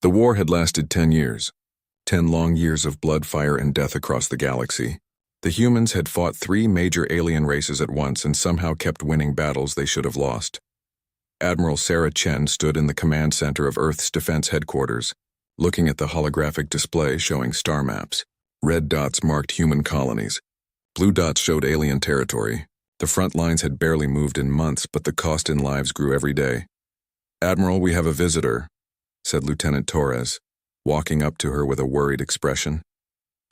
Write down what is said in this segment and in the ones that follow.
The war had lasted 10 years. 10 long years of blood, fire, and death across the galaxy. The humans had fought 3 major alien races at once and somehow kept winning battles they should have lost. Admiral Sarah Chen stood in the command center of Earth's defense headquarters, looking at the holographic display showing star maps. Red dots marked human colonies. Blue dots showed alien territory. The front lines had barely moved in months, but the cost in lives grew every day. "Admiral, we have a visitor," said Lieutenant Torres, walking up to her with a worried expression.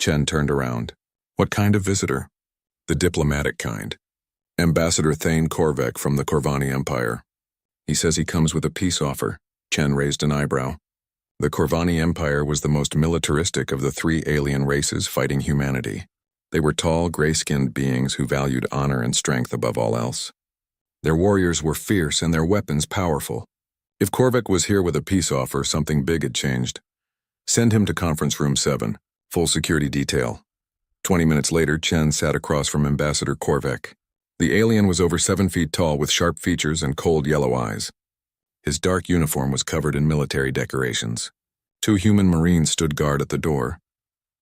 Chen turned around. "What kind of visitor?" "The diplomatic kind. Ambassador Thane Korvek from the Corvani Empire. He says he comes with a peace offer." Chen raised an eyebrow. The Corvani Empire was the most militaristic of the 3 alien races fighting humanity. They were tall, gray-skinned beings who valued honor and strength above all else. Their warriors were fierce and their weapons powerful. If Korvek was here with a peace offer, something big had changed. "Send him to conference room 7, full security detail." 20 minutes later, Chen sat across from Ambassador Korvek. The alien was over 7 feet tall with sharp features and cold yellow eyes. His dark uniform was covered in military decorations. 2 human Marines stood guard at the door.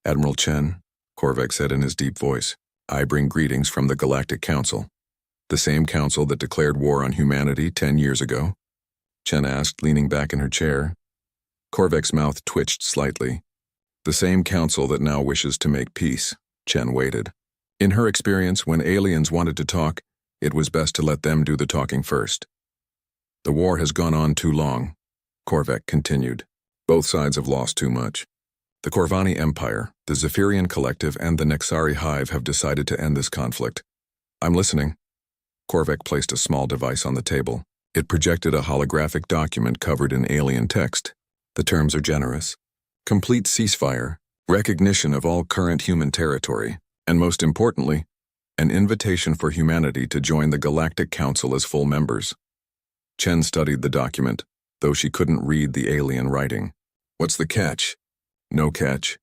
"Admiral Chen," Korvek said in his deep voice, "I bring greetings from the Galactic Council." "The same council that declared war on humanity 10 years ago?" Chen asked, leaning back in her chair. Korvek's mouth twitched slightly. "The same council that now wishes to make peace." Chen waited. In her experience, when aliens wanted to talk, it was best to let them do the talking first. "The war has gone on too long," Korvek continued. "Both sides have lost too much. The Corvani Empire, the Zephyrian Collective, and the Nexari Hive have decided to end this conflict." "I'm listening." Korvek placed a small device on the table. It projected a holographic document covered in alien text. The terms are generous. Complete ceasefire, recognition of all current human territory, and most importantly, an invitation for humanity to join the Galactic Council as full members. Chen studied the document, though she couldn't read the alien writing. "What's the catch?" "No catch.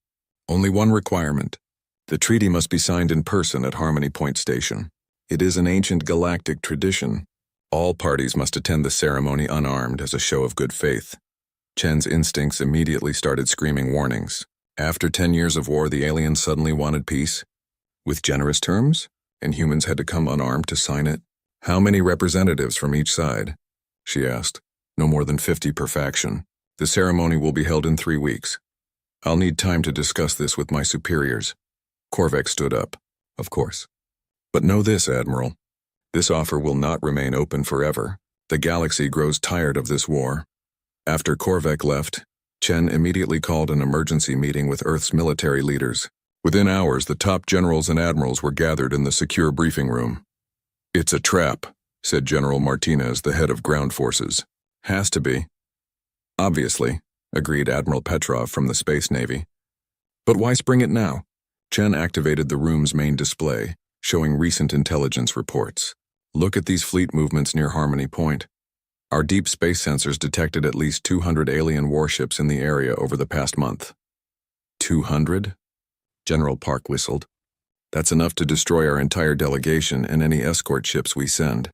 Only one requirement. The treaty must be signed in person at Harmony Point Station. It is an ancient galactic tradition. All parties must attend the ceremony unarmed as a show of good faith." Chen's instincts immediately started screaming warnings. After 10 years of war, the aliens suddenly wanted peace? With generous terms? And humans had to come unarmed to sign it? "How many representatives from each side?" she asked. "No more than 50 per faction. The ceremony will be held in 3 weeks. I'll need time to discuss this with my superiors." Korvek stood up. "Of course. But know this, Admiral. This offer will not remain open forever. The galaxy grows tired of this war." After Korvek left, Chen immediately called an emergency meeting with Earth's military leaders. Within hours, the top generals and admirals were gathered in the secure briefing room. "It's a trap," said General Martinez, the head of ground forces. "Has to be." "Obviously," agreed Admiral Petrov from the Space Navy. "But why spring it now?" Chen activated the room's main display, showing recent intelligence reports. "Look at these fleet movements near Harmony Point. Our deep space sensors detected at least 200 alien warships in the area over the past month." 200? General Park whistled. "That's enough to destroy our entire delegation and any escort ships we send.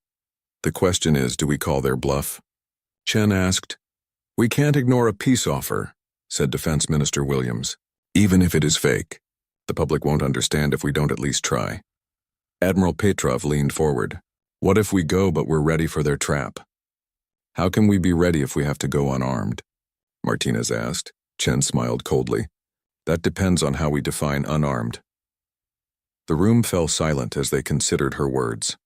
The question is, do we call their bluff?" Chen asked. "We can't ignore a peace offer," said Defense Minister Williams. "Even if it is fake. The public won't understand if we don't at least try." Admiral Petrov leaned forward. "What if we go but we're ready for their trap?" "How can we be ready if we have to go unarmed?" Martinez asked. Chen smiled coldly. "That depends on how we define unarmed." The room fell silent as they considered her words.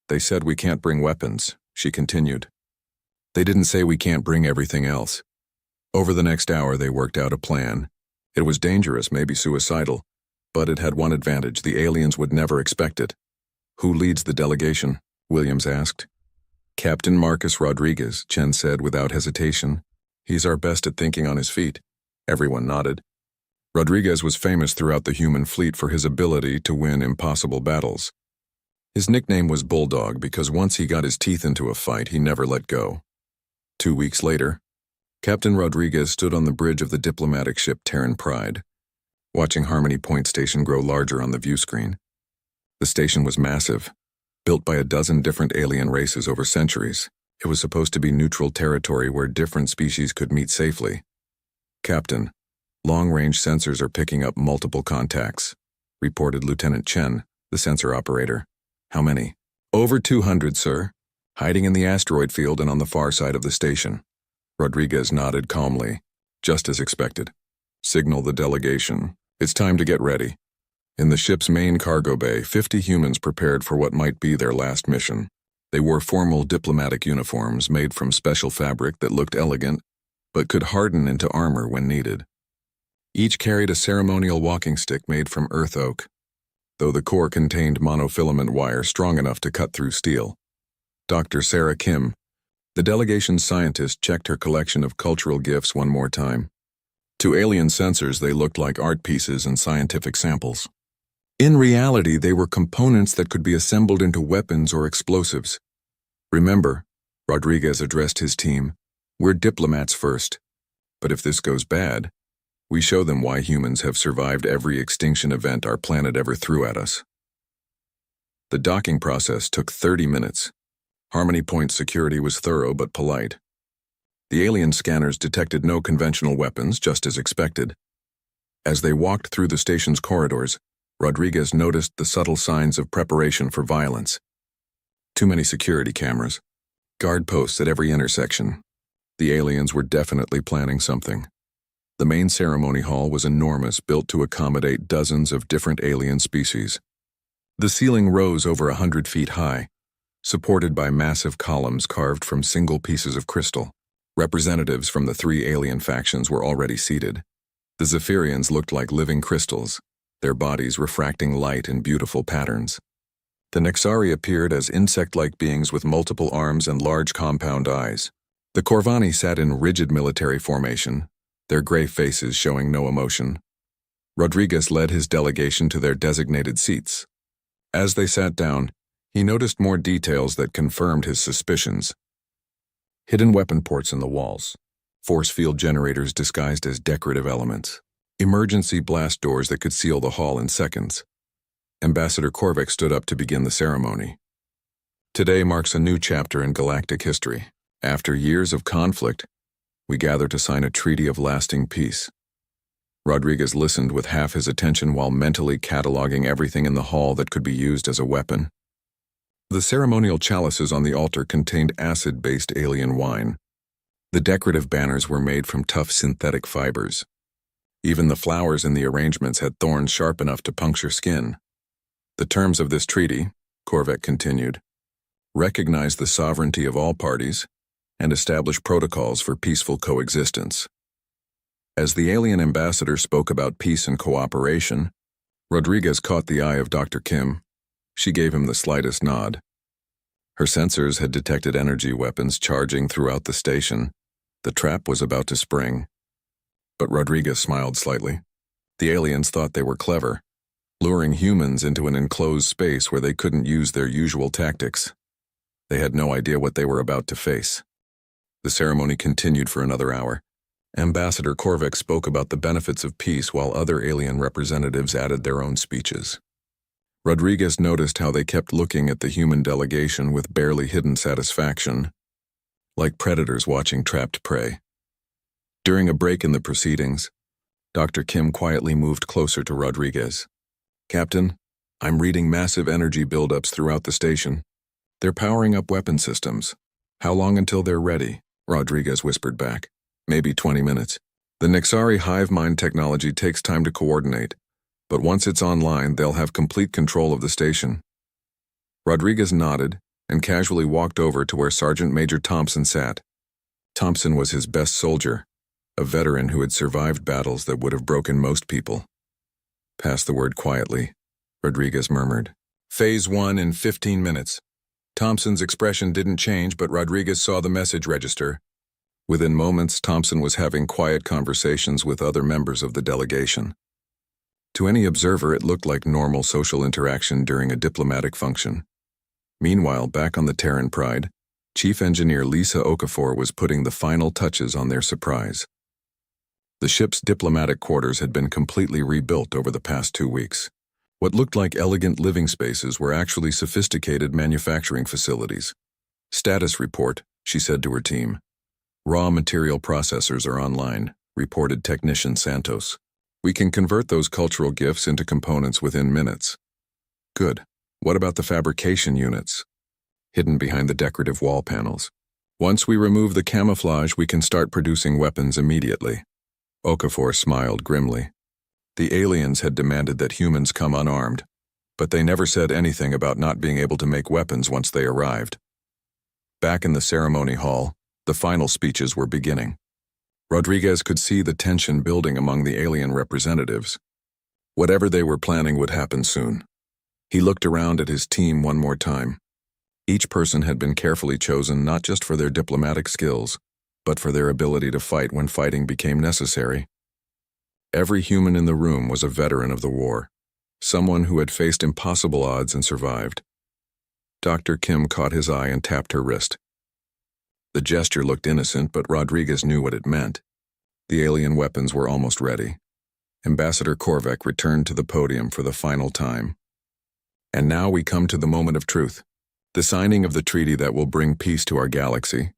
"They said we can't bring weapons," she continued. "They didn't say we can't bring everything else." Over the next hour they worked out a plan. It was dangerous, maybe suicidal, but it had one advantage: the aliens would never expect it. "Who leads the delegation?" Williams asked. "Captain Marcus Rodriguez," Chen said without hesitation. "He's our best at thinking on his feet." Everyone nodded. Rodriguez was famous throughout the human fleet for his ability to win impossible battles. His nickname was Bulldog because once he got his teeth into a fight, he never let go. 2 weeks later, Captain Rodriguez stood on the bridge of the diplomatic ship Terran Pride, watching Harmony Point Station grow larger on the view screen. The station was massive, built by a dozen different alien races over centuries. It was supposed to be neutral territory where different species could meet safely. "Captain, long-range sensors are picking up multiple contacts," reported Lieutenant Chen, the sensor operator. "How many?" "Over 200, sir. Hiding in the asteroid field and on the far side of the station." Rodriguez nodded calmly, just as expected. "Signal the delegation. It's time to get ready." In the ship's main cargo bay, 50 humans prepared for what might be their last mission. They wore formal diplomatic uniforms made from special fabric that looked elegant, but could harden into armor when needed. Each carried a ceremonial walking stick made from earth oak, though the core contained monofilament wire strong enough to cut through steel. Dr. Sarah Kim, the delegation's scientist, checked her collection of cultural gifts one more time. To alien sensors, they looked like art pieces and scientific samples. In reality, they were components that could be assembled into weapons or explosives. "Remember," Rodriguez addressed his team, "we're diplomats first. But if this goes bad, we show them why humans have survived every extinction event our planet ever threw at us." The docking process took 30 minutes. Harmony Point security was thorough but polite. The alien scanners detected no conventional weapons, just as expected. As they walked through the station's corridors, Rodriguez noticed the subtle signs of preparation for violence. Too many security cameras, guard posts at every intersection. The aliens were definitely planning something. The main ceremony hall was enormous, built to accommodate dozens of different alien species. The ceiling rose over 100 feet high, supported by massive columns carved from single pieces of crystal. Representatives from the 3 alien factions were already seated. The Zephyrians looked like living crystals, their bodies refracting light in beautiful patterns. The Nexari appeared as insect-like beings with multiple arms and large compound eyes. The Corvani sat in rigid military formation, their gray faces showing no emotion. Rodriguez led his delegation to their designated seats. As they sat down, he noticed more details that confirmed his suspicions. Hidden weapon ports in the walls, force field generators disguised as decorative elements, emergency blast doors that could seal the hall in seconds. Ambassador Korvac stood up to begin the ceremony. "Today marks a new chapter in galactic history. After years of conflict, we gather to sign a treaty of lasting peace." Rodriguez listened with half his attention while mentally cataloging everything in the hall that could be used as a weapon. The ceremonial chalices on the altar contained acid-based alien wine. The decorative banners were made from tough synthetic fibers. Even the flowers in the arrangements had thorns sharp enough to puncture skin. "The terms of this treaty," Korvac continued, "recognize the sovereignty of all parties and establish protocols for peaceful coexistence." As the alien ambassador spoke about peace and cooperation, Rodriguez caught the eye of Dr. Kim. She gave him the slightest nod. Her sensors had detected energy weapons charging throughout the station. The trap was about to spring. But Rodriguez smiled slightly. The aliens thought they were clever, luring humans into an enclosed space where they couldn't use their usual tactics. They had no idea what they were about to face. The ceremony continued for another hour. Ambassador Korvac spoke about the benefits of peace while other alien representatives added their own speeches. Rodriguez noticed how they kept looking at the human delegation with barely hidden satisfaction, like predators watching trapped prey. During a break in the proceedings, Dr. Kim quietly moved closer to Rodriguez. "Captain, I'm reading massive energy buildups throughout the station. They're powering up weapon systems. How long until they're ready?" Rodriguez whispered back. "Maybe 20 minutes. The Nexari hive mind technology takes time to coordinate, but once it's online, they'll have complete control of the station." Rodriguez nodded and casually walked over to where Sergeant Major Thompson sat. Thompson was his best soldier, a veteran who had survived battles that would have broken most people. "Pass the word quietly," Rodriguez murmured. "Phase 1 in 15 minutes. Thompson's expression didn't change, but Rodriguez saw the message register. Within moments, Thompson was having quiet conversations with other members of the delegation. To any observer, it looked like normal social interaction during a diplomatic function. Meanwhile, back on the Terran Pride, Chief Engineer Lisa Okafor was putting the final touches on their surprise. The ship's diplomatic quarters had been completely rebuilt over the past 2 weeks. What looked like elegant living spaces were actually sophisticated manufacturing facilities. "Status report," she said to her team. "Raw material processors are online. reported technician Santos. We can convert those cultural gifts into components within minutes. Good. What about the fabrication units? Hidden behind the decorative wall panels. Once we remove the camouflage, we can start producing weapons immediately. Okafor smiled grimly. The aliens had demanded that humans come unarmed, but they never said anything about not being able to make weapons once they arrived. Back in the ceremony hall, the final speeches were beginning. Rodriguez could see the tension building among the alien representatives. Whatever they were planning would happen soon. He looked around at his team one more time. Each person had been carefully chosen not just for their diplomatic skills, but for their ability to fight when fighting became necessary. Every human in the room was a veteran of the war, someone who had faced impossible odds and survived. Dr. Kim caught his eye and tapped her wrist. The gesture looked innocent, but Rodriguez knew what it meant. The alien weapons were almost ready. Ambassador Korvek returned to the podium for the final time. And now we come to the moment of truth. The signing of the treaty that will bring peace to our galaxy.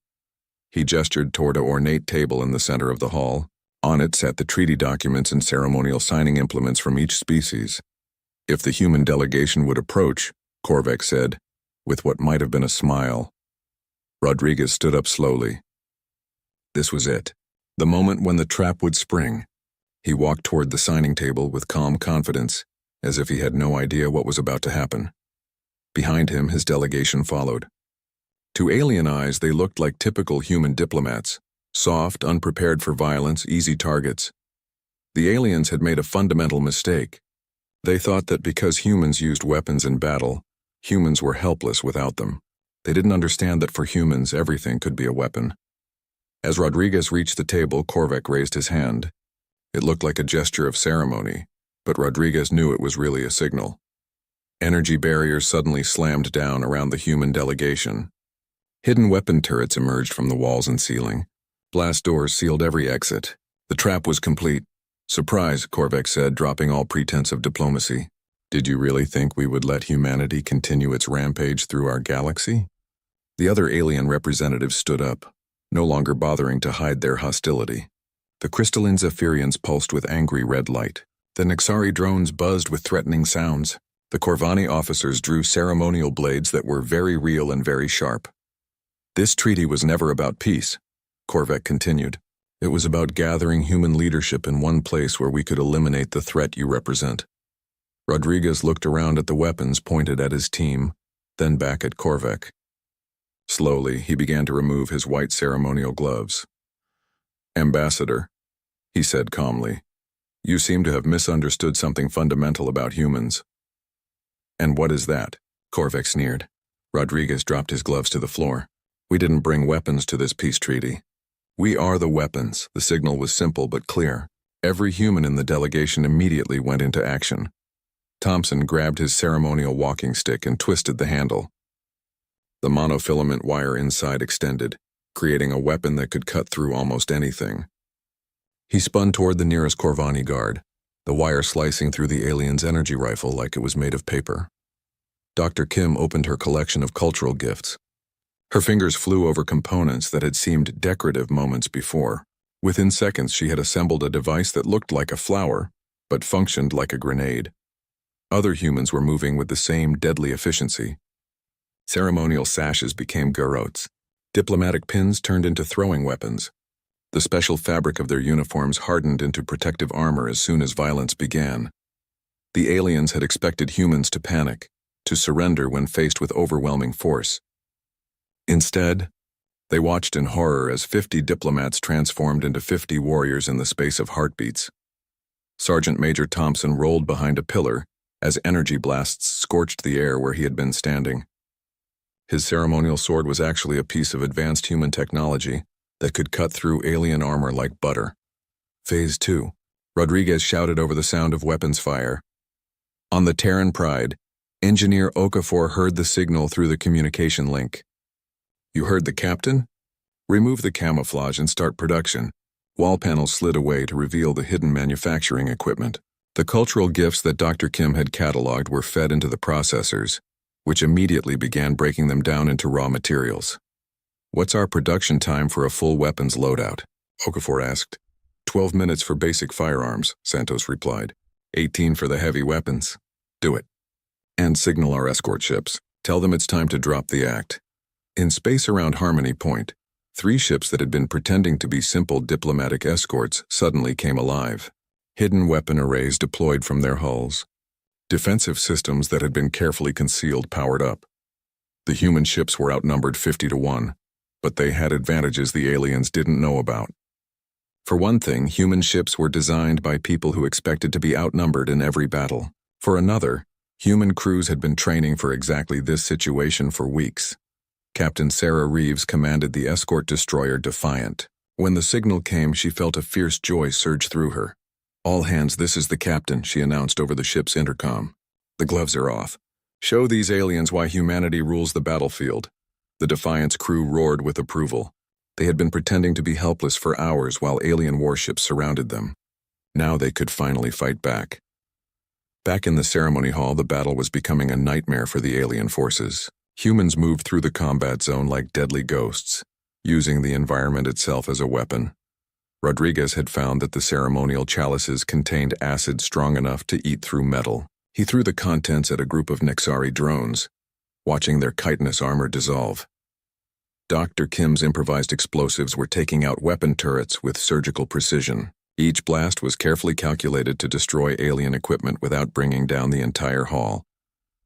He gestured toward an ornate table in the center of the hall. On it sat the treaty documents and ceremonial signing implements from each species. If the human delegation would approach, Korvek said, with what might have been a smile. Rodriguez stood up slowly. This was it. The moment when the trap would spring. He walked toward the signing table with calm confidence, as if he had no idea what was about to happen. Behind him, his delegation followed. To alien eyes, they looked like typical human diplomats, soft, unprepared for violence, easy targets. The aliens had made a fundamental mistake. They thought that because humans used weapons in battle, humans were helpless without them. They didn't understand that for humans, everything could be a weapon. As Rodriguez reached the table, Korvek raised his hand. It looked like a gesture of ceremony, but Rodriguez knew it was really a signal. Energy barriers suddenly slammed down around the human delegation. Hidden weapon turrets emerged from the walls and ceiling. Blast doors sealed every exit. The trap was complete. Surprise, Korvek said, dropping all pretense of diplomacy. Did you really think we would let humanity continue its rampage through our galaxy? The other alien representatives stood up, no longer bothering to hide their hostility. The crystalline Zephyrians pulsed with angry red light. The Nexari drones buzzed with threatening sounds. The Corvani officers drew ceremonial blades that were very real and very sharp. This treaty was never about peace, Korvek continued. It was about gathering human leadership in one place where we could eliminate the threat you represent. Rodriguez looked around at the weapons pointed at his team, then back at Korvek. Slowly, he began to remove his white ceremonial gloves. Ambassador, he said calmly, you seem to have misunderstood something fundamental about humans. And what is that? Korvek sneered. Rodriguez dropped his gloves to the floor. We didn't bring weapons to this peace treaty. We are the weapons. The signal was simple but clear. Every human in the delegation immediately went into action. Thompson grabbed his ceremonial walking stick and twisted the handle. The monofilament wire inside extended, creating a weapon that could cut through almost anything. He spun toward the nearest Corvani guard, the wire slicing through the alien's energy rifle like it was made of paper. Dr. Kim opened her collection of cultural gifts. Her fingers flew over components that had seemed decorative moments before. Within seconds, she had assembled a device that looked like a flower, but functioned like a grenade. Other humans were moving with the same deadly efficiency. Ceremonial sashes became garrotes. Diplomatic pins turned into throwing weapons. The special fabric of their uniforms hardened into protective armor as soon as violence began. The aliens had expected humans to panic, to surrender when faced with overwhelming force. Instead, they watched in horror as 50 diplomats transformed into 50 warriors in the space of heartbeats. Sergeant Major Thompson rolled behind a pillar as energy blasts scorched the air where he had been standing. His ceremonial sword was actually a piece of advanced human technology that could cut through alien armor like butter. Phase 2. Rodriguez shouted over the sound of weapons fire. On the Terran Pride, Engineer Okafor heard the signal through the communication link. You heard the captain? Remove the camouflage and start production. Wall panels slid away to reveal the hidden manufacturing equipment. The cultural gifts that Dr. Kim had cataloged were fed into the processors, which immediately began breaking them down into raw materials. What's our production time for a full weapons loadout? Okafor asked. 12 minutes for basic firearms, Santos replied. 18 for the heavy weapons. Do it. And signal our escort ships. Tell them it's time to drop the act. In space around Harmony Point, 3 ships that had been pretending to be simple diplomatic escorts suddenly came alive. Hidden weapon arrays deployed from their hulls. Defensive systems that had been carefully concealed powered up. The human ships were outnumbered 50-1, but they had advantages the aliens didn't know about. For one thing, human ships were designed by people who expected to be outnumbered in every battle. For another, human crews had been training for exactly this situation for weeks. Captain Sarah Reeves commanded the escort destroyer Defiant. When the signal came, she felt a fierce joy surge through her. All hands, this is the captain, she announced over the ship's intercom. The gloves are off. Show these aliens why humanity rules the battlefield. The Defiant's crew roared with approval. They had been pretending to be helpless for hours while alien warships surrounded them. Now they could finally fight back. Back in the ceremony hall, the battle was becoming a nightmare for the alien forces. Humans moved through the combat zone like deadly ghosts, using the environment itself as a weapon. Rodriguez had found that the ceremonial chalices contained acid strong enough to eat through metal. He threw the contents at a group of Nexari drones, watching their chitinous armor dissolve. Dr. Kim's improvised explosives were taking out weapon turrets with surgical precision. Each blast was carefully calculated to destroy alien equipment without bringing down the entire hall.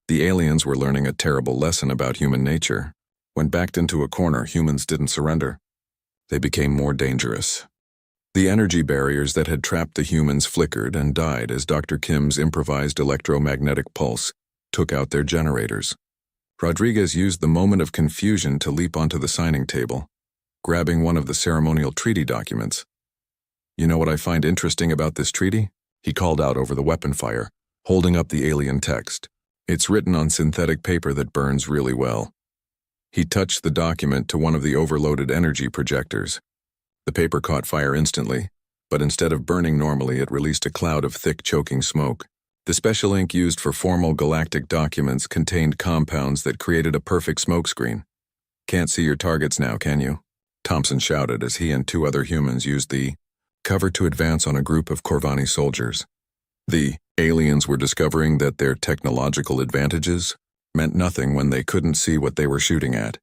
The aliens were learning a terrible lesson about human nature. When backed into a corner, humans didn't surrender. They became more dangerous. The energy barriers that had trapped the humans flickered and died as Dr. Kim's improvised electromagnetic pulse took out their generators. Rodriguez used the moment of confusion to leap onto the signing table, grabbing one of the ceremonial treaty documents. You know what I find interesting about this treaty? He called out over the weapon fire, holding up the alien text. It's written on synthetic paper that burns really well. He touched the document to one of the overloaded energy projectors. The paper caught fire instantly, but instead of burning normally, it released a cloud of thick, choking smoke. The special ink used for formal galactic documents contained compounds that created a perfect smokescreen. Can't see your targets now, can you? Thompson shouted as he and 2 other humans used the cover to advance on a group of Corvani soldiers. The aliens were discovering that their technological advantages meant nothing when they couldn't see what they were shooting at.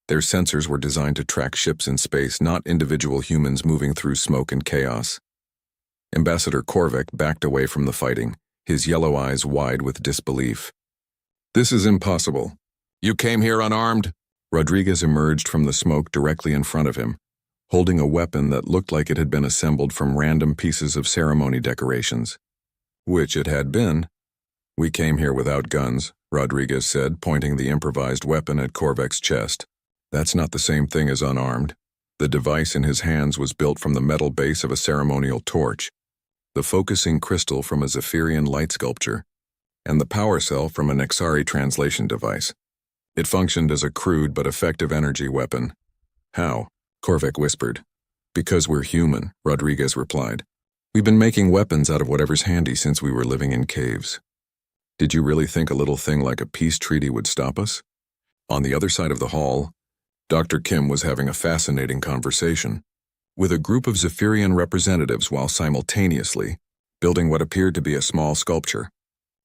Their sensors were designed to track ships in space, not individual humans moving through smoke and chaos. Ambassador Korvek backed away from the fighting, his yellow eyes wide with disbelief. This is impossible. You came here unarmed? Rodriguez emerged from the smoke directly in front of him, holding a weapon that looked like it had been assembled from random pieces of ceremony decorations. Which it had been. We came here without guns, Rodriguez said, pointing the improvised weapon at Korvek's chest. That's not the same thing as unarmed. The device in his hands was built from the metal base of a ceremonial torch, the focusing crystal from a Zephyrian light sculpture, and the power cell from a Nexari translation device. It functioned as a crude but effective energy weapon. How? Korvek whispered. Because we're human, Rodriguez replied. We've been making weapons out of whatever's handy since we were living in caves. Did you really think a little thing like a peace treaty would stop us? On the other side of the hall, Dr. Kim was having a fascinating conversation with a group of Zephyrian representatives while simultaneously building what appeared to be a small sculpture.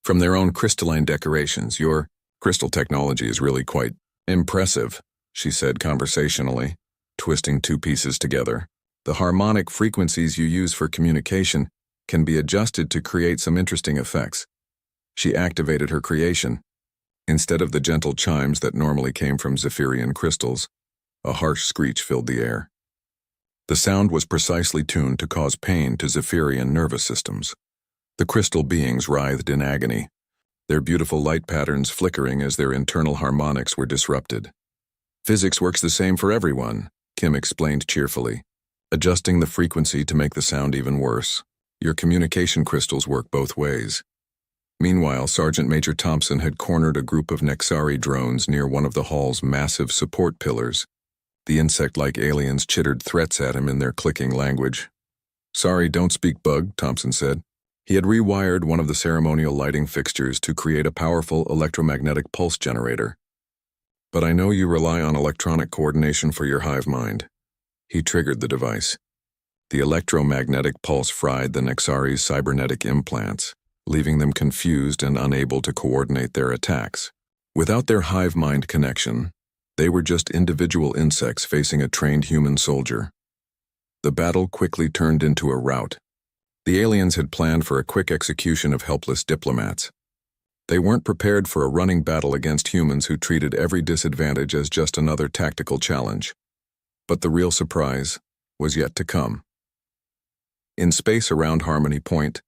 From their own crystalline decorations, your crystal technology is really quite impressive, she said conversationally, twisting 2 pieces together. The harmonic frequencies you use for communication can be adjusted to create some interesting effects. She activated her creation. Instead of the gentle chimes that normally came from Zephyrian crystals, a harsh screech filled the air. The sound was precisely tuned to cause pain to Zephyrian nervous systems. The crystal beings writhed in agony, their beautiful light patterns flickering as their internal harmonics were disrupted. Physics works the same for everyone, Kim explained cheerfully, adjusting the frequency to make the sound even worse. Your communication crystals work both ways. Meanwhile, Sergeant Major Thompson had cornered a group of Nexari drones near one of the hall's massive support pillars. The insect-like aliens chittered threats at him in their clicking language. Sorry, don't speak bug, Thompson said. He had rewired one of the ceremonial lighting fixtures to create a powerful electromagnetic pulse generator. But I know you rely on electronic coordination for your hive mind. He triggered the device. The electromagnetic pulse fried the Nexari's cybernetic implants, leaving them confused and unable to coordinate their attacks. Without their hive mind connection, they were just individual insects facing a trained human soldier. The battle quickly turned into a rout. The aliens had planned for a quick execution of helpless diplomats. They weren't prepared for a running battle against humans who treated every disadvantage as just another tactical challenge. But the real surprise was yet to come. In space around Harmony Point,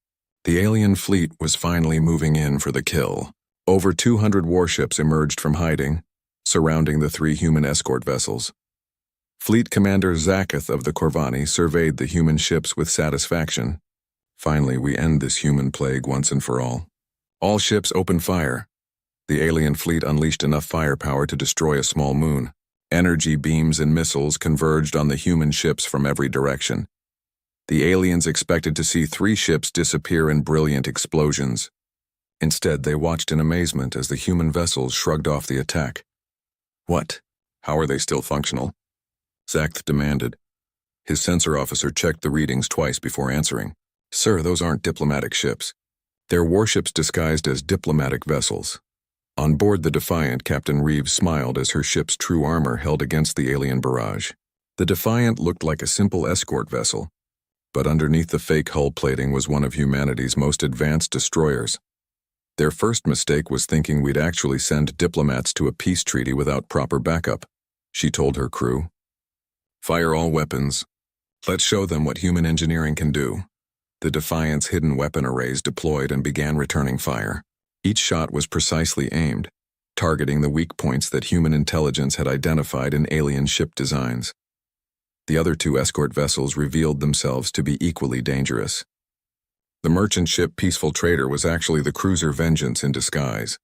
the alien fleet was finally moving in for the kill. Over 200 warships emerged from hiding, surrounding the 3 human escort vessels. Fleet Commander Zaketh of the Corvani surveyed the human ships with satisfaction. Finally, we end this human plague once and for all. All ships opened fire. The alien fleet unleashed enough firepower to destroy a small moon. Energy beams and missiles converged on the human ships from every direction. The aliens expected to see 3 ships disappear in brilliant explosions. Instead, they watched in amazement as the human vessels shrugged off the attack. What? How are they still functional? Zaketh demanded. His sensor officer checked the readings twice before answering. Sir, those aren't diplomatic ships. They're warships disguised as diplomatic vessels. On board the Defiant, Captain Reeves smiled as her ship's true armor held against the alien barrage. The Defiant looked like a simple escort vessel, but underneath the fake hull plating was one of humanity's most advanced destroyers. Their first mistake was thinking we'd actually send diplomats to a peace treaty without proper backup, she told her crew. Fire all weapons. Let's show them what human engineering can do. The Defiant's hidden weapon arrays deployed and began returning fire. Each shot was precisely aimed, targeting the weak points that human intelligence had identified in alien ship designs. The other 2 escort vessels revealed themselves to be equally dangerous. The merchant ship Peaceful Trader was actually the cruiser Vengeance in disguise.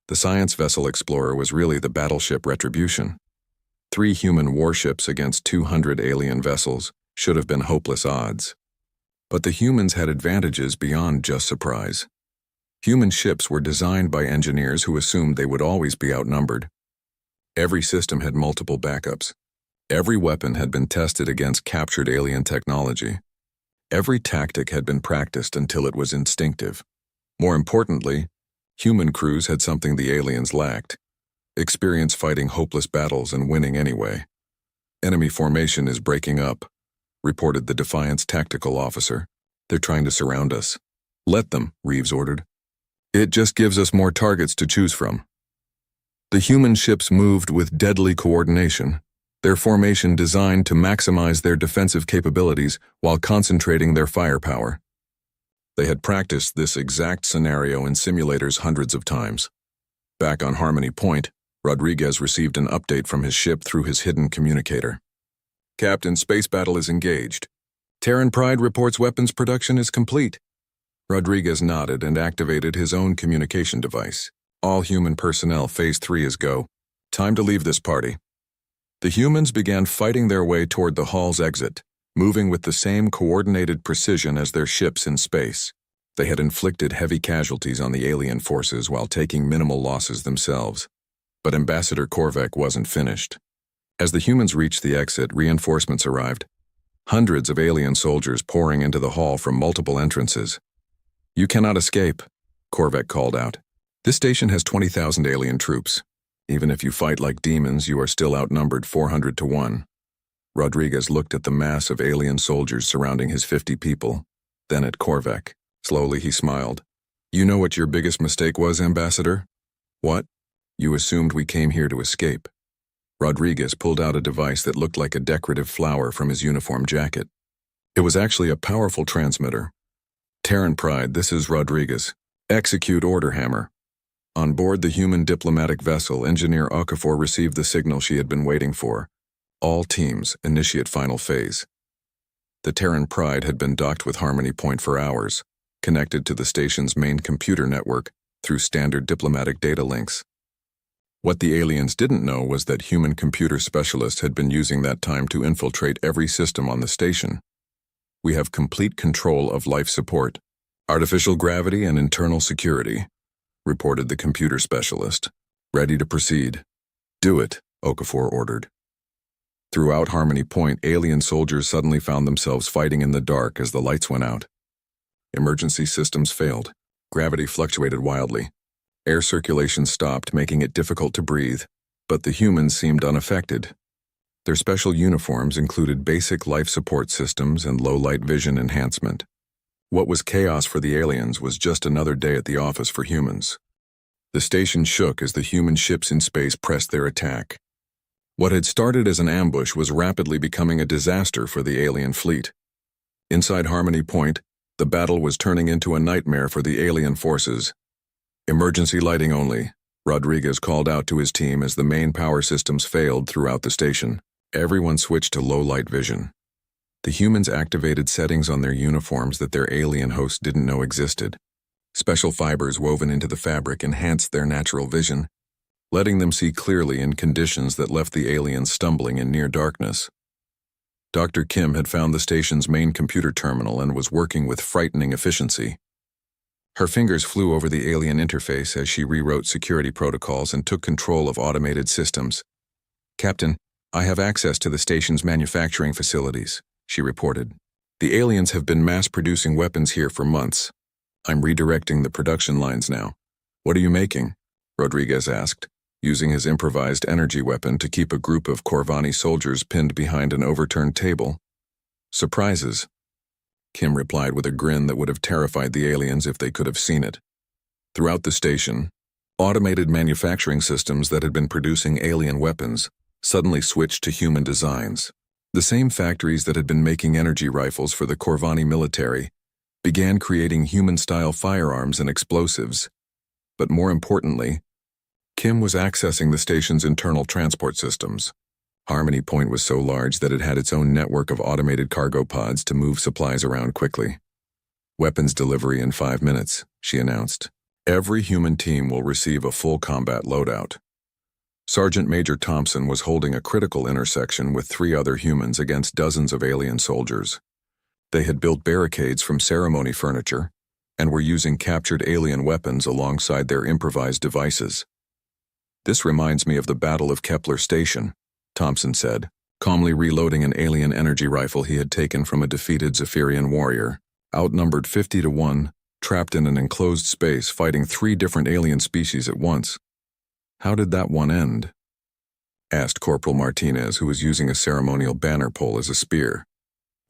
The science vessel Explorer was really the battleship Retribution. 3 human warships against 200 alien vessels should have been hopeless odds. But the humans had advantages beyond just surprise. Human ships were designed by engineers who assumed they would always be outnumbered. Every system had multiple backups. Every weapon had been tested against captured alien technology. Every tactic had been practiced until it was instinctive. More importantly, human crews had something the aliens lacked: experience fighting hopeless battles and winning anyway. Enemy formation is breaking up, reported the Defiant's tactical officer. They're trying to surround us. Let them, Reeves ordered. It just gives us more targets to choose from. The human ships moved with deadly coordination, their formation designed to maximize their defensive capabilities while concentrating their firepower. They had practiced this exact scenario in simulators hundreds of times. Back on Harmony Point, Rodriguez received an update from his ship through his hidden communicator. Captain, space battle is engaged. Terran Pride reports weapons production is complete. Rodriguez nodded and activated his own communication device. All human personnel, Phase 3 is go. Time to leave this party. The humans began fighting their way toward the hall's exit, moving with the same coordinated precision as their ships in space. They had inflicted heavy casualties on the alien forces while taking minimal losses themselves. But Ambassador Korvac wasn't finished. As the humans reached the exit, reinforcements arrived. Hundreds of alien soldiers pouring into the hall from multiple entrances. You cannot escape, Korvac called out. This station has 20,000 alien troops. Even if you fight like demons, you are still outnumbered 400 to 1. Rodriguez looked at the mass of alien soldiers surrounding his 50 people, then at Korvac. Slowly he smiled. You know what your biggest mistake was, Ambassador? What? You assumed we came here to escape. Rodriguez pulled out a device that looked like a decorative flower from his uniform jacket. It was actually a powerful transmitter. Terran Pride, this is Rodriguez. Execute order, Hammer. On board the human diplomatic vessel, Engineer Okafor received the signal she had been waiting for. All teams, initiate final phase. The Terran Pride had been docked with Harmony Point for hours, connected to the station's main computer network through standard diplomatic data links. What the aliens didn't know was that human computer specialists had been using that time to infiltrate every system on the station. We have complete control of life support, artificial gravity, and internal security, reported the computer specialist. Ready to proceed. Do it, Okafor ordered. Throughout Harmony Point, alien soldiers suddenly found themselves fighting in the dark as the lights went out. Emergency systems failed. Gravity fluctuated wildly. Air circulation stopped, making it difficult to breathe, but the humans seemed unaffected. Their special uniforms included basic life support systems and low-light vision enhancement. What was chaos for the aliens was just another day at the office for humans. The station shook as the human ships in space pressed their attack. What had started as an ambush was rapidly becoming a disaster for the alien fleet. Inside Harmony Point, the battle was turning into a nightmare for the alien forces. "Emergency lighting only," Rodriguez called out to his team as the main power systems failed throughout the station. Everyone switched to low-light vision. The humans activated settings on their uniforms that their alien hosts didn't know existed. Special fibers woven into the fabric enhanced their natural vision, letting them see clearly in conditions that left the aliens stumbling in near darkness. Dr. Kim had found the station's main computer terminal and was working with frightening efficiency. Her fingers flew over the alien interface as she rewrote security protocols and took control of automated systems. "Captain, I have access to the station's manufacturing facilities," she reported. "The aliens have been mass-producing weapons here for months. I'm redirecting the production lines now." "What are you making?" Rodriguez asked, using his improvised energy weapon to keep a group of Corvani soldiers pinned behind an overturned table. "Surprises," Kim replied with a grin that would have terrified the aliens if they could have seen it. Throughout the station, automated manufacturing systems that had been producing alien weapons suddenly switched to human designs. The same factories that had been making energy rifles for the Corvani military began creating human-style firearms and explosives. But more importantly, Kim was accessing the station's internal transport systems. Harmony Point was so large that it had its own network of automated cargo pods to move supplies around quickly. "Weapons delivery in 5 minutes," she announced. "Every human team will receive a full combat loadout." Sergeant Major Thompson was holding a critical intersection with 3 other humans against dozens of alien soldiers. They had built barricades from ceremony furniture and were using captured alien weapons alongside their improvised devices. "This reminds me of the Battle of Kepler Station," Thompson said, calmly reloading an alien energy rifle he had taken from a defeated Zephyrian warrior. Outnumbered 50-1, trapped in an enclosed space fighting 3 different alien species at once. "How did that one end?" asked Corporal Martinez, who was using a ceremonial banner pole as a spear.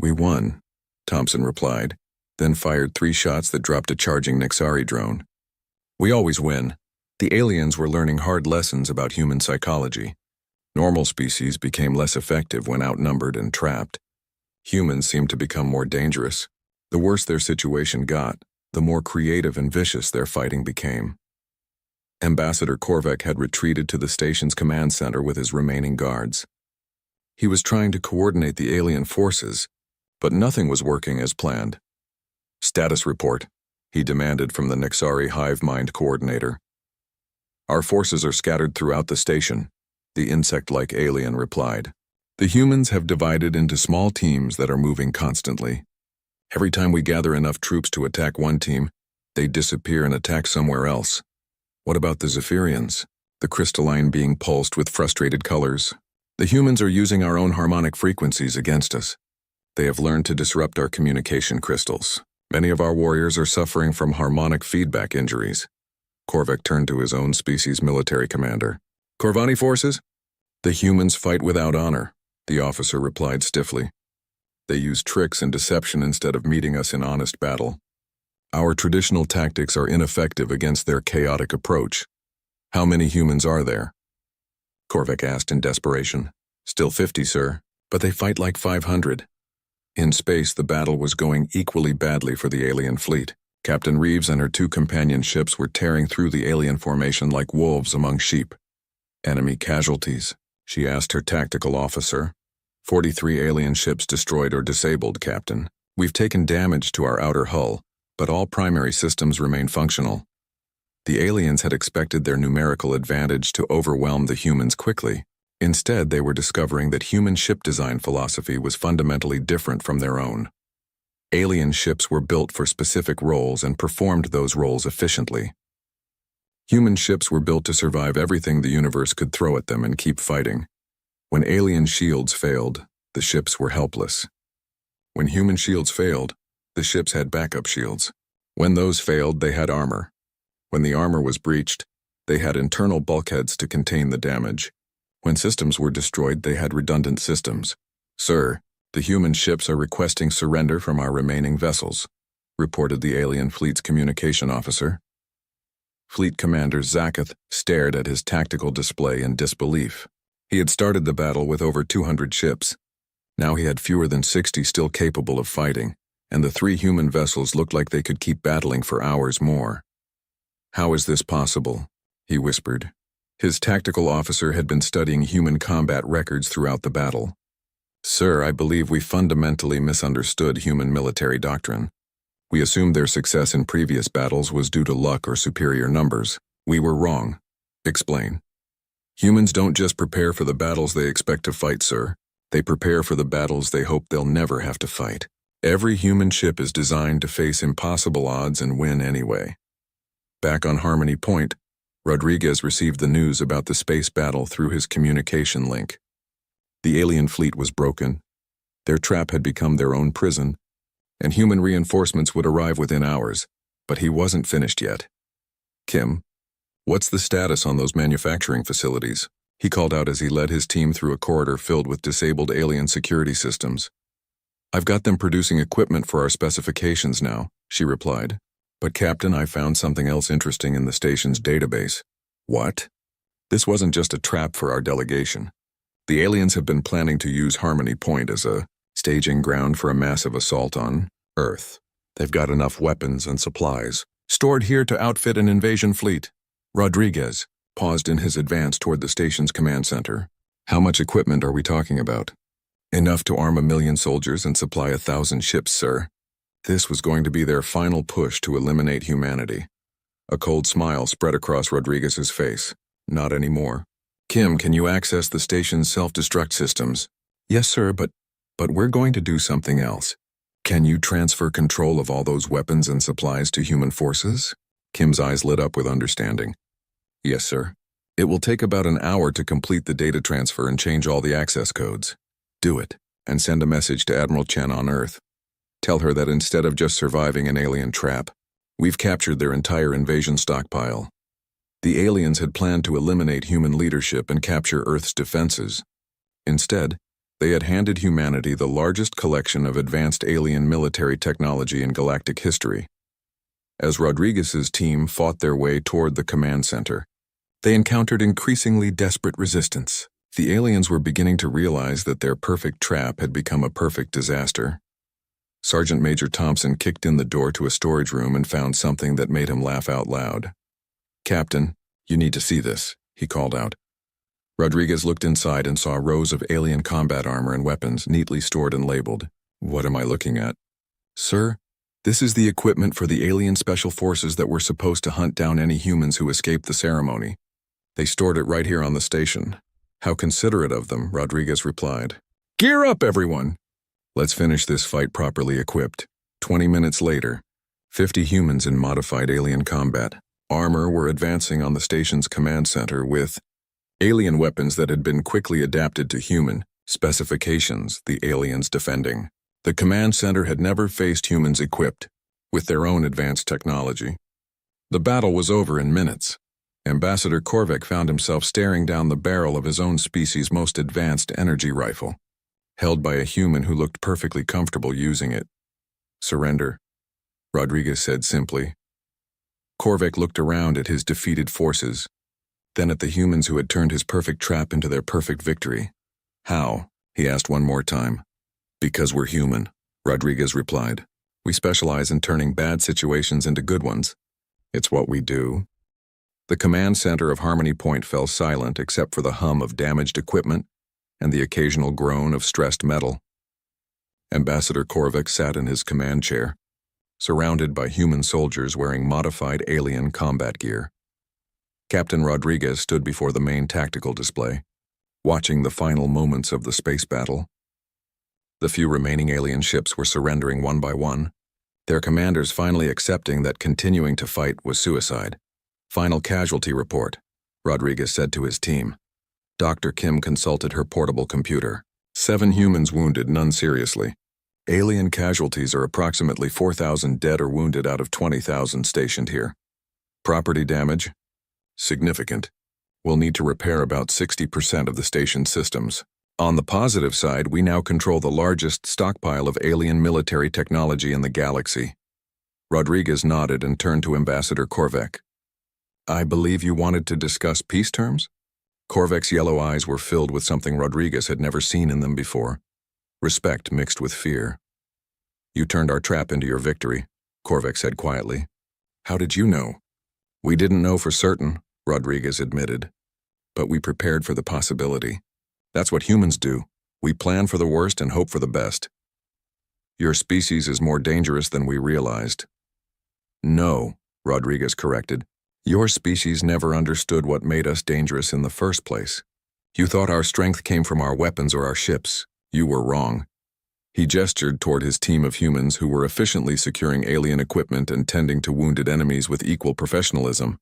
"We won," Thompson replied, then fired 3 shots that dropped a charging Nexari drone. "We always win." The aliens were learning hard lessons about human psychology. Normal species became less effective when outnumbered and trapped. Humans seemed to become more dangerous. The worse their situation got, the more creative and vicious their fighting became. Ambassador Korvek had retreated to the station's command center with his remaining guards. He was trying to coordinate the alien forces, but nothing was working as planned. "Status report," he demanded from the Nexari hive mind coordinator. "Our forces are scattered throughout the station," the insect-like alien replied. "The humans have divided into small teams that are moving constantly. Every time we gather enough troops to attack one team, they disappear and attack somewhere else." "What about the Zephyrians?" the crystalline being pulsed with frustrated colors. "The humans are using our own harmonic frequencies against us. They have learned to disrupt our communication crystals. Many of our warriors are suffering from harmonic feedback injuries." Korvek turned to his own species' military commander. "Corvani forces?" "The humans fight without honor," the officer replied stiffly. "They use tricks and deception instead of meeting us in honest battle. Our traditional tactics are ineffective against their chaotic approach." "How many humans are there?" Korvek asked in desperation. "Still 50, sir, but they fight like 500. In space, the battle was going equally badly for the alien fleet. Captain Reeves and her 2 companion ships were tearing through the alien formation like wolves among sheep. "Enemy casualties?" she asked her tactical officer. 43 alien ships destroyed or disabled, Captain. We've taken damage to our outer hull, but all primary systems remain functional." The aliens had expected their numerical advantage to overwhelm the humans quickly. Instead, they were discovering that human ship design philosophy was fundamentally different from their own. Alien ships were built for specific roles and performed those roles efficiently. Human ships were built to survive everything the universe could throw at them and keep fighting. When alien shields failed, the ships were helpless. When human shields failed, the ships had backup shields. When those failed, they had armor. When the armor was breached, they had internal bulkheads to contain the damage. When systems were destroyed, they had redundant systems. "Sir, the human ships are requesting surrender from our remaining vessels," reported the alien fleet's communication officer. Fleet Commander Zakath stared at his tactical display in disbelief. He had started the battle with over 200 ships. Now he had fewer than 60 still capable of fighting, and the 3 human vessels looked like they could keep battling for hours more. "How is this possible?" he whispered. His tactical officer had been studying human combat records throughout the battle. "Sir, I believe we fundamentally misunderstood human military doctrine. We assumed their success in previous battles was due to luck or superior numbers. We were wrong." "Explain." "Humans don't just prepare for the battles they expect to fight, sir. They prepare for the battles they hope they'll never have to fight. Every human ship is designed to face impossible odds and win anyway." Back on Harmony Point, Rodriguez received the news about the space battle through his communication link. The alien fleet was broken. Their trap had become their own prison, and human reinforcements would arrive within hours, but he wasn't finished yet. "Kim, what's the status on those manufacturing facilities?" he called out as he led his team through a corridor filled with disabled alien security systems. "I've got them producing equipment for our specifications now," she replied. "But Captain, I found something else interesting in the station's database." "What?" "This wasn't just a trap for our delegation. The aliens have been planning to use Harmony Point as a staging ground for a massive assault on Earth. They've got enough weapons and supplies stored here to outfit an invasion fleet." Rodriguez paused in his advance toward the station's command center. "How much equipment are we talking about?" "Enough to arm 1 million soldiers and supply 1,000 ships, sir." This was going to be their final push to eliminate humanity. A cold smile spread across Rodriguez's face. "Not anymore." "Kim, can you access the station's self-destruct systems?" "Yes, sir, but we're going to do something else." "Can you transfer control of all those weapons and supplies to human forces?" Kim's eyes lit up with understanding. "Yes, sir. It will take about an hour to complete the data transfer and change all the access codes." "Do it, and send a message to Admiral Chen on Earth. Tell her that instead of just surviving an alien trap, we've captured their entire invasion stockpile." The aliens had planned to eliminate human leadership and capture Earth's defenses. Instead, they had handed humanity the largest collection of advanced alien military technology in galactic history. As Rodriguez's team fought their way toward the command center, they encountered increasingly desperate resistance. The aliens were beginning to realize that their perfect trap had become a perfect disaster. Sergeant Major Thompson kicked in the door to a storage room and found something that made him laugh out loud. "Captain, you need to see this," he called out. Rodriguez looked inside and saw rows of alien combat armor and weapons neatly stored and labeled. "What am I looking at?" "Sir, this is the equipment for the alien special forces that were supposed to hunt down any humans who escaped the ceremony. They stored it right here on the station." "How considerate of them," Rodriguez replied. "Gear up, everyone! Let's finish this fight properly equipped." 20 minutes later, 50 humans in modified alien combat armor were advancing on the station's command center with alien weapons that had been quickly adapted to human specifications, the aliens defending. The command center had never faced humans equipped with their own advanced technology. The battle was over in minutes. Ambassador Korvek found himself staring down the barrel of his own species' most advanced energy rifle, held by a human who looked perfectly comfortable using it. "Surrender," Rodriguez said simply. Korvek looked around at his defeated forces, then at the humans who had turned his perfect trap into their perfect victory. "How?" he asked one more time. "Because we're human," Rodriguez replied. "We specialize in turning bad situations into good ones. It's what we do." The command center of Harmony Point fell silent except for the hum of damaged equipment and the occasional groan of stressed metal. Ambassador Korvek sat in his command chair, surrounded by human soldiers wearing modified alien combat gear. Captain Rodriguez stood before the main tactical display, watching the final moments of the space battle. The few remaining alien ships were surrendering one by one, their commanders finally accepting that continuing to fight was suicide. "Final casualty report," Rodriguez said to his team. Dr. Kim consulted her portable computer. 7 humans wounded, none seriously. Alien casualties are approximately 4,000 dead or wounded out of 20,000 stationed here. Property damage? Significant. We'll need to repair about 60% of the station's systems. On the positive side, we now control the largest stockpile of alien military technology in the galaxy. Rodriguez nodded and turned to Ambassador Korvek. I believe you wanted to discuss peace terms? Korvek's yellow eyes were filled with something Rodriguez had never seen in them before. Respect mixed with fear. You turned our trap into your victory, Korvek said quietly. How did you know? We didn't know for certain, Rodriguez admitted. But we prepared for the possibility. That's what humans do. We plan for the worst and hope for the best. Your species is more dangerous than we realized. No, Rodriguez corrected. Your species never understood what made us dangerous in the first place. You thought our strength came from our weapons or our ships. You were wrong. He gestured toward his team of humans who were efficiently securing alien equipment and tending to wounded enemies with equal professionalism.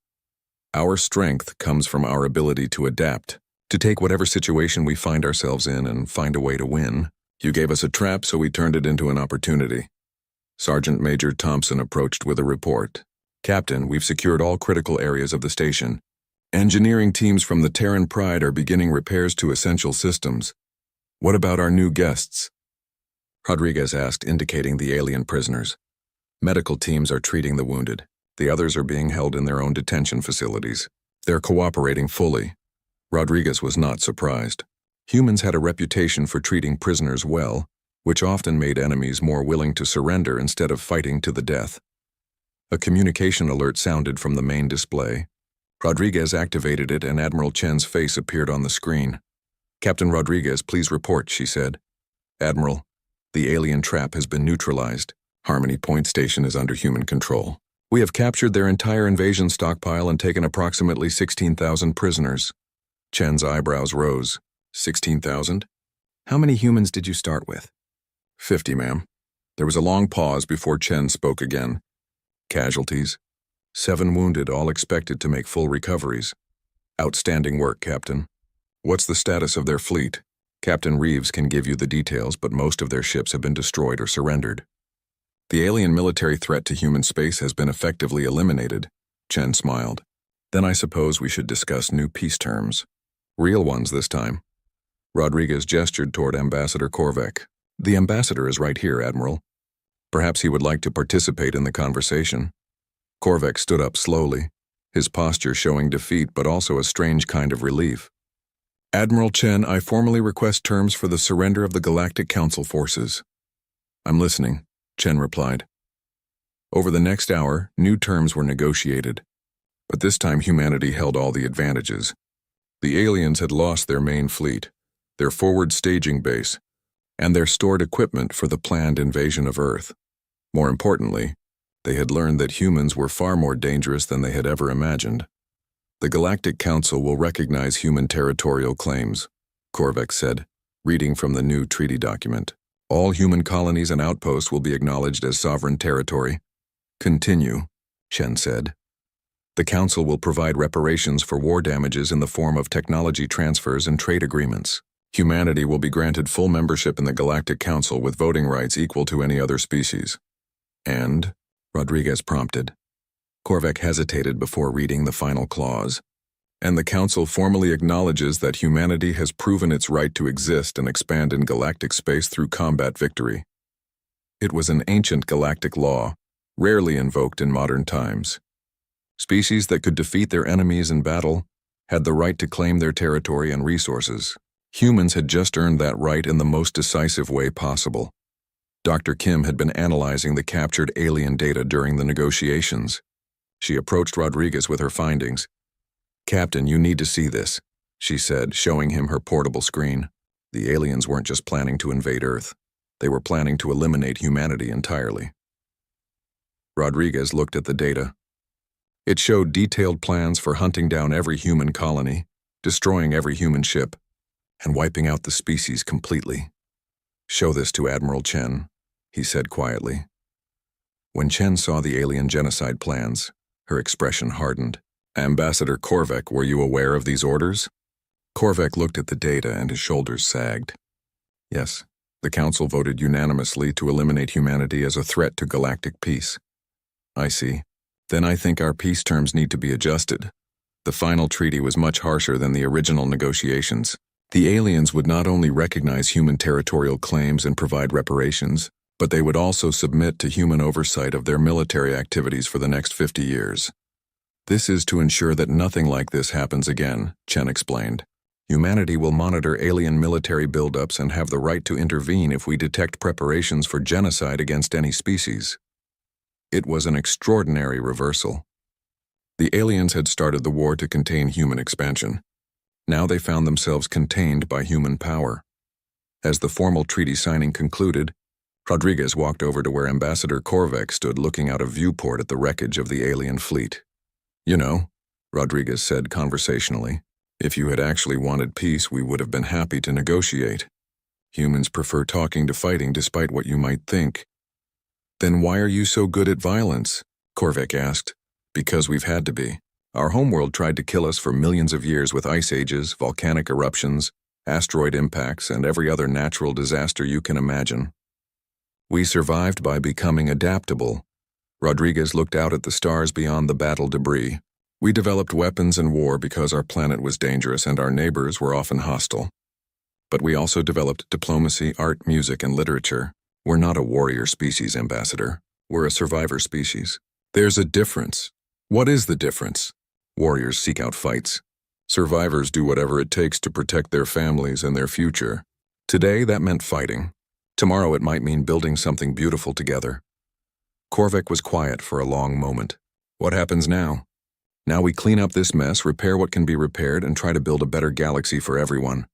Our strength comes from our ability to adapt, to take whatever situation we find ourselves in and find a way to win. You gave us a trap, so we turned it into an opportunity. Sergeant Major Thompson approached with a report. Captain, we've secured all critical areas of the station. Engineering teams from the Terran Pride are beginning repairs to essential systems. What about our new guests? Rodriguez asked, indicating the alien prisoners. Medical teams are treating the wounded. The others are being held in their own detention facilities. They're cooperating fully. Rodriguez was not surprised. Humans had a reputation for treating prisoners well, which often made enemies more willing to surrender instead of fighting to the death. A communication alert sounded from the main display. Rodriguez activated it and Admiral Chen's face appeared on the screen. Captain Rodriguez, please report, she said. Admiral, the alien trap has been neutralized. Harmony Point Station is under human control. We have captured their entire invasion stockpile and taken approximately 16,000 prisoners. Chen's eyebrows rose. 16,000? How many humans did you start with? 50, ma'am. There was a long pause before Chen spoke again. Casualties? 7 wounded, all expected to make full recoveries. Outstanding work, Captain. What's the status of their fleet? Captain Reeves can give you the details, but most of their ships have been destroyed or surrendered. The alien military threat to human space has been effectively eliminated, Chen smiled. Then I suppose we should discuss new peace terms. Real ones this time. Rodriguez gestured toward Ambassador Korvek. The ambassador is right here, Admiral. Perhaps he would like to participate in the conversation. Korvek stood up slowly, his posture showing defeat but also a strange kind of relief. Admiral Chen, I formally request terms for the surrender of the Galactic Council forces. I'm listening, Chen replied. Over the next hour, new terms were negotiated. But this time humanity held all the advantages. The aliens had lost their main fleet, their forward staging base, and their stored equipment for the planned invasion of Earth. More importantly, they had learned that humans were far more dangerous than they had ever imagined. The Galactic Council will recognize human territorial claims, Korvek said, reading from the new treaty document. All human colonies and outposts will be acknowledged as sovereign territory. Continue, Chen said. The Council will provide reparations for war damages in the form of technology transfers and trade agreements. Humanity will be granted full membership in the Galactic Council with voting rights equal to any other species. And, Rodriguez prompted. Korvek hesitated before reading the final clause. And the Council formally acknowledges that humanity has proven its right to exist and expand in galactic space through combat victory. It was an ancient galactic law, rarely invoked in modern times. Species that could defeat their enemies in battle had the right to claim their territory and resources. Humans had just earned that right in the most decisive way possible. Dr. Kim had been analyzing the captured alien data during the negotiations. She approached Rodriguez with her findings. Captain, you need to see this, she said, showing him her portable screen. The aliens weren't just planning to invade Earth. They were planning to eliminate humanity entirely. Rodriguez looked at the data. It showed detailed plans for hunting down every human colony, destroying every human ship, and wiping out the species completely. Show this to Admiral Chen, he said quietly. When Chen saw the alien genocide plans, her expression hardened. Ambassador Korvek, were you aware of these orders? Korvac looked at the data and his shoulders sagged. Yes, the Council voted unanimously to eliminate humanity as a threat to galactic peace. I see. Then I think our peace terms need to be adjusted. The final treaty was much harsher than the original negotiations. The aliens would not only recognize human territorial claims and provide reparations, but they would also submit to human oversight of their military activities for the next 50 years. This is to ensure that nothing like this happens again, Chen explained. Humanity will monitor alien military buildups and have the right to intervene if we detect preparations for genocide against any species. It was an extraordinary reversal. The aliens had started the war to contain human expansion. Now they found themselves contained by human power. As the formal treaty signing concluded, Rodriguez walked over to where Ambassador Korvac stood looking out a viewport at the wreckage of the alien fleet. You know, Rodriguez said conversationally, if you had actually wanted peace, we would have been happy to negotiate. Humans prefer talking to fighting despite what you might think. Then why are you so good at violence? Korvac asked. Because we've had to be. Our homeworld tried to kill us for millions of years with ice ages, volcanic eruptions, asteroid impacts, and every other natural disaster you can imagine. We survived by becoming adaptable. Rodriguez looked out at the stars beyond the battle debris. We developed weapons and war because our planet was dangerous and our neighbors were often hostile. But we also developed diplomacy, art, music, and literature. We're not a warrior species, Ambassador. We're a survivor species. There's a difference. What is the difference? Warriors seek out fights. Survivors do whatever it takes to protect their families and their future. Today, that meant fighting. Tomorrow, it might mean building something beautiful together. Korvac was quiet for a long moment. What happens now? Now we clean up this mess, repair what can be repaired, and try to build a better galaxy for everyone.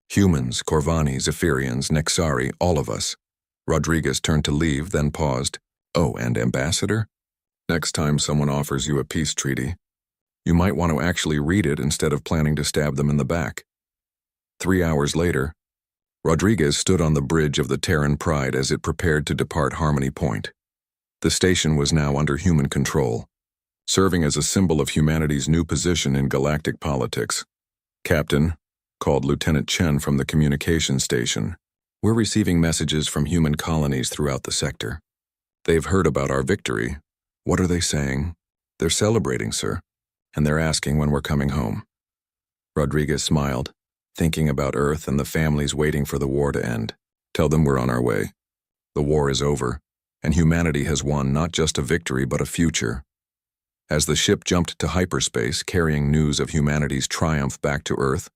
Humans, Corvani, Zephyrians, Nexari, all of us. Rodriguez turned to leave, then paused. Oh, and Ambassador? Next time someone offers you a peace treaty, you might want to actually read it instead of planning to stab them in the back. 3 hours later, Rodriguez stood on the bridge of the Terran Pride as it prepared to depart Harmony Point. The station was now under human control, serving as a symbol of humanity's new position in galactic politics. Captain, called Lieutenant Chen from the communication station, we're receiving messages from human colonies throughout the sector. They've heard about our victory. What are they saying? They're celebrating, sir, and they're asking when we're coming home. Rodriguez smiled, thinking about Earth and the families waiting for the war to end. Tell them we're on our way. The war is over, and humanity has won not just a victory but a future. As the ship jumped to hyperspace, carrying news of humanity's triumph back to Earth,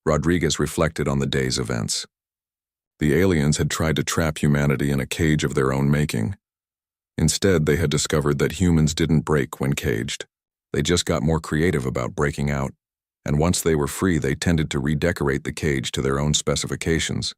Rodriguez reflected on the day's events. The aliens had tried to trap humanity in a cage of their own making. Instead, they had discovered that humans didn't break when caged. They just got more creative about breaking out, and once they were free, they tended to redecorate the cage to their own specifications.